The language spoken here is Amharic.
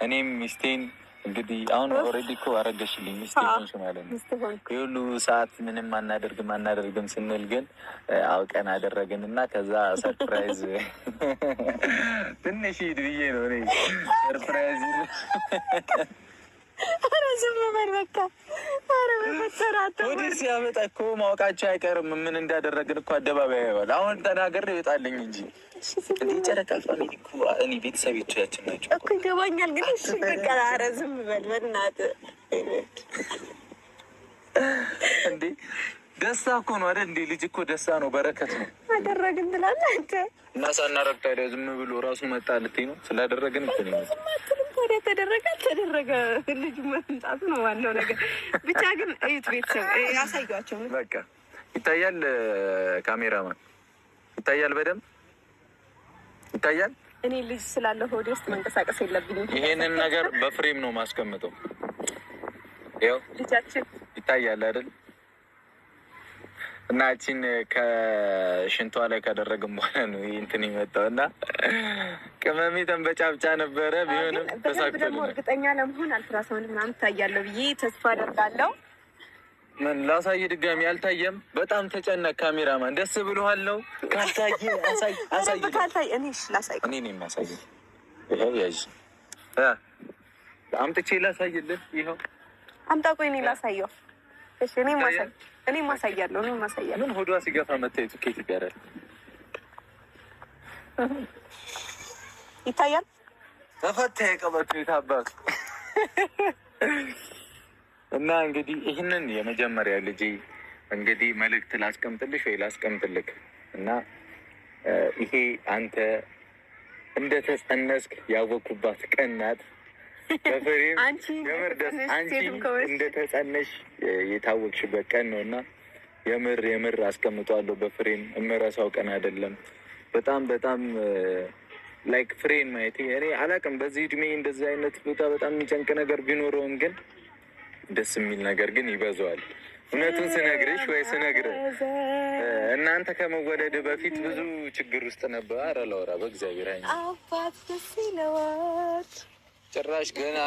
እኔም ሚስቴን እንግዲህ አሁን ኦልሬዲ እኮ አረገሽልኝ ሚስቴ ሆንሽ ማለት ነው። የሁሉ ሰዓት ምንም አናደርግም ስንል ግን አውቀን አደረግን እና ከዛ ሰርፕራይዝ ትንሽ ሂድ ብዬ ነው እኔ ሰርፕራይዝ ወዲህ ሲያመጣ እኮ ማወቃቸው አይቀርም። ምን እንዳደረግን እኮ አደባባይ ያየዋል። አሁን ተናገር ይወጣልኝ እንጂ እንዲህ ጨረቃ ፋሚሊ እኮ እኔ ቤተሰቦቻችን ናቸው እኮ ይገባኛል። ግን እሺ በቃ ኧረ ዝም በል በእናትህ እንዴ። ደስታ እኮ ነው አይደል? እንዴ ልጅ እኮ ደስታ ነው፣ በረከት ነው። አደረግን ትላለህ አንተ እና ሳናረግ ታዲያ ዝም ብሎ ራሱ መጣ ልትይ ነው? ስላደረግን እኮ ነው። ታዲያ ተደረገ ልጅ መምጣቱ ነው ዋናው ነገር። ብቻ ግን እዩት ቤተሰብ ያሳያቸው። በቃ ይታያል፣ ካሜራማን ይታያል፣ በደንብ ይታያል። እኔ ልጅ ስላለ ሆዴ ውስጥ መንቀሳቀስ የለብኝም። ይሄንን ነገር በፍሬም ነው ማስቀምጠው። ያው ልጃችን ይታያል አይደል? እና እቺን ከሽንቷ ላይ ካደረግን በኋላ ነው እንትን የመጣው እና ቅመሜ ተንበጫብጫ ነበረ። ቢሆንም ተሳክቶ ደግሞ እርግጠኛ ለመሆን አልትራሳውንድ ምናምን ታያለሁ ብዬ ተስፋ አደርጋለሁ። ምን ላሳይ ድጋሚ አልታየም። በጣም ተጨነቅ ካሜራማን። ደስ ብሎሃል ነው? ካልታየ አሳይ ካልታየ እኔ እሺ ላሳይ። እኔ ነኝ የማሳየው። ይሄው ያዥ አምጥቼ ላሳይልህ። ይሄው አምጣ። ቆይ እኔ ላሳየው። እሺ እኔ ማሳያለሁ። ምን ሆዷ ሲገፋ መታየቱ ኬት ይቀራል? ይታያል። ተፈታ የቀበቶ የታባቱ እና እንግዲህ ይህንን የመጀመሪያ ልጄ እንግዲህ መልእክት ላስቀምጥልህ እና ይሄ አንተ እንደተጸነስክ ያወኩባት ቀን ናት። በፍሬም አንቺ እንደተጸነሽ የታወቅሽበት ቀን ነው እና የምር አስቀምጧለሁ በፍሬም። እምረሳው ቀን አይደለም። በጣም ላይክ ፍሬን ማየቴ እኔ አላውቅም። በዚህ እድሜ እንደዚህ አይነት ቦታ በጣም የሚጨንቅ ነገር ቢኖረውም ግን ደስ የሚል ነገር ግን ይበዛዋል። እውነቱን ስነግርሽ ወይ ስነግርህ እናንተ ከመወለድ በፊት ብዙ ችግር ውስጥ ነበር። ኧረ ላውራ በእግዚአብሔር አባት ደስ ይለዋል ጭራሽ ገና